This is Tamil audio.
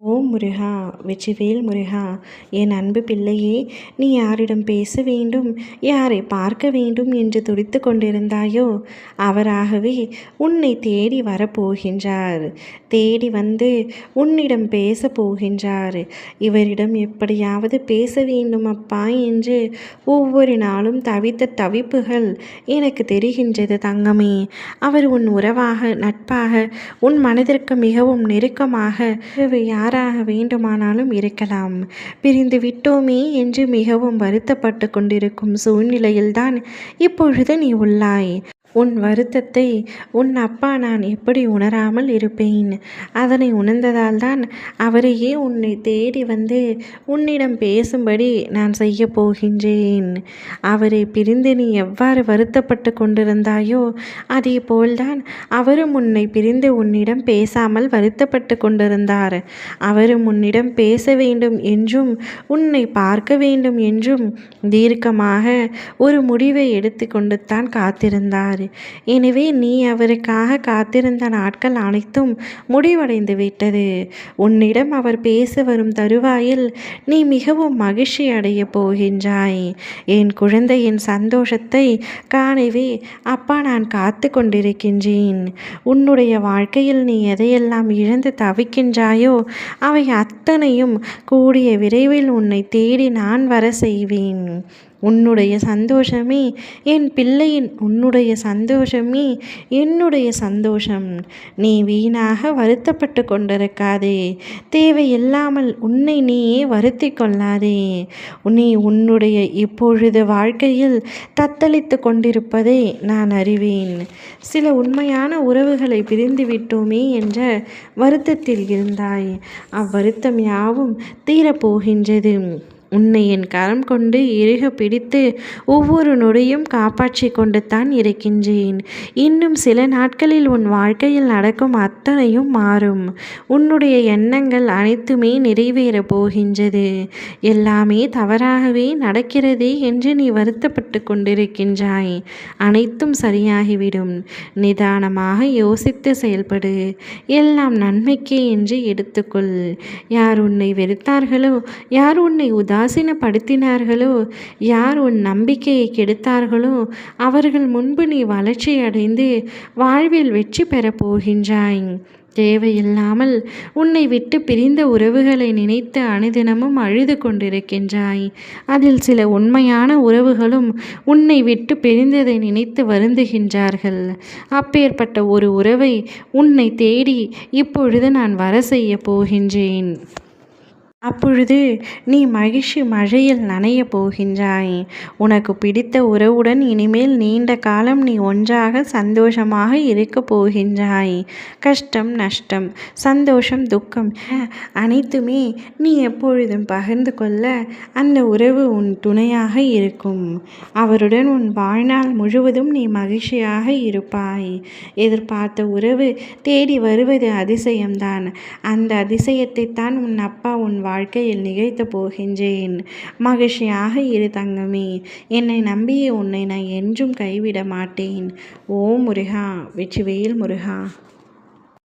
ஓம் முருகா! வெற்றிவேல் முருகா! என் அன்பு பிள்ளையே, நீ யாரிடம் பேச வேண்டும், யாரை பார்க்க வேண்டும் என்று துடித்து கொண்டிருந்தாயோ, அவராகவே உன்னை தேடி வரப்போகின்றார். தேடி வந்து உன்னிடம் பேச போகின்றார். இவரிடம் எப்படியாவது பேச வேண்டும் அப்பா என்று ஒவ்வொரு நாளும் தவித்த தவிப்புகள் எனக்கு தெரிகின்றது தங்கமே. அவர் உன் உறவாக, நட்பாக, உன் மனதிற்கு மிகவும் நெருக்கமாக யாராக வேண்டுமானாலும் இருக்கலாம். பிரிந்து விட்டோமே என்று மிகவும் வருத்தப்பட்டு கொண்டிருக்கும் சூழ்நிலையில்தான் இப்பொழுது நீ உள்ளாய். உன் வருத்தத்தை உன் அப்பா நான் எப்படி உணராமல் இருப்பேன்? அதனை உணர்ந்ததால் தான் அவரையே உன்னை தேடி வந்து உன்னிடம் பேசும்படி நான் செய்ய போகின்றேன். அவரை பிரிந்து நீ எவ்வாறு வருத்தப்பட்டு கொண்டிருந்தாயோ அதே போல்தான் அவரும் உன்னை பிரிந்து உன்னிடம் பேசாமல் வருத்தப்பட்டு கொண்டிருந்தார். அவரும் உன்னிடம் பேச வேண்டும் என்றும் உன்னை பார்க்க வேண்டும் என்றும் தீர்க்கமாக ஒரு முடிவை எடுத்து கொண்டு தான் காத்திருந்தார். எனவே நீ அவருக்காக காத்திருந்த நாட்கள் அனைத்தும் முடிவடைந்து விட்டது. உன்னிடம் அவர் பேச வரும் தருவாயில் நீ மிகவும் மகிழ்ச்சி அடைய போகின்றாய். என் குழந்தையின் சந்தோஷத்தை காணவே அப்பா நான் காத்து கொண்டிருக்கின்றேன். உன்னுடைய வாழ்க்கையில் நீ எதையெல்லாம் இழந்து தவிக்கின்றாயோ அவை அத்தனையும் கூடிய விரைவில் உன்னை தேடி நான் வர செய்வேன். உன்னுடைய சந்தோஷமே என் பிள்ளையின், உன்னுடைய சந்தோஷமே என்னுடைய சந்தோஷம். நீ வீணாக வருத்தப்பட்டு கொண்டிருக்காதே. தேவையில்லாமல் உன்னை நீயே வருத்தி கொள்ளாதே. நீ உன்னுடைய இப்பொழுது வாழ்க்கையில் தத்தளித்து கொண்டிருப்பதை நான் அறிவேன். சில உண்மையான உறவுகளை பிரிந்து விட்டோமே என்ற வருத்தத்தில் இருந்தாய். அவ்வருத்தம் யாவும் தீரப்போகின்றது. உன்னை என் கரம் கொண்டு இறுக பிடித்து ஒவ்வொரு நொடியும் காப்பாற்றி கொண்டு தான் இருக்கின்றேன். இன்னும் சில நாட்களில் உன் வாழ்க்கையில் நடக்கும் அத்தனையும் மாறும். உன்னுடைய எண்ணங்கள் அனைத்துமே நிறைவேறப் போகின்றது. எல்லாமே தவறாகவே நடக்கிறதே என்று நீ வருத்தப்பட்டு கொண்டிருக்கின்றாய். அனைத்தும் சரியாகிவிடும். நிதானமாக யோசித்து செயல்படு. எல்லாம் நன்மைக்கே என்று எடுத்துக்கொள். யார் உன்னை வெறுத்தார்களோ, யார் உன்னை உதாசீனப்படுத்தினார்களோ, யார் உன் நம்பிக்கையை கெடுத்தார்களோ அவர்கள் முன்பு நீ வளர்ச்சி அடைந்து வாழ்வில் வெற்றி பெறப் போகின்றாய். தேவையில்லாமல் உன்னை விட்டு பிரிந்த உறவுகளை நினைத்து அனுதினமும் அழுது கொண்டிருக்கின்றாய். அதில் சில உண்மையான உறவுகளும் உன்னை விட்டு பிரிந்ததை நினைத்து வருந்துகின்றார்கள். அப்பேற்பட்ட ஒரு உறவை உன்னை தேடி இப்பொழுது நான் வர செய்ய போகின்றேன். அப்பொழுது நீ மகிழ்ச்சி மழையில் நனைய போகின்றாய். உனக்கு பிடித்த உறவுடன் இனிமேல் நீண்ட காலம் நீ ஒன்றாக சந்தோஷமாக இருக்க போகின்றாய். கஷ்டம், நஷ்டம், சந்தோஷம், துக்கம் அனைத்துமே நீ எப்பொழுதும் பகிர்ந்து கொள்ள அந்த உறவு உன் துணையாக இருக்கும். அவருடன் உன் வாழ்நாள் முழுவதும் நீ மகிழ்ச்சியாக இருப்பாய். எதிர்பார்த்த உறவு தேடி வருவது அதிசயம்தான். அந்த அதிசயத்தை தான் உன் அப்பா உன் வாழ்க்கையில் நிகழ்த்தப் போகின்றேன். மகிழ்ச்சியாக இரு தங்கமே. என்னை நம்பிய உன்னை நான் என்றும் கைவிட மாட்டேன். ஓம் முருகா! வெற்றிவேல் முருகா!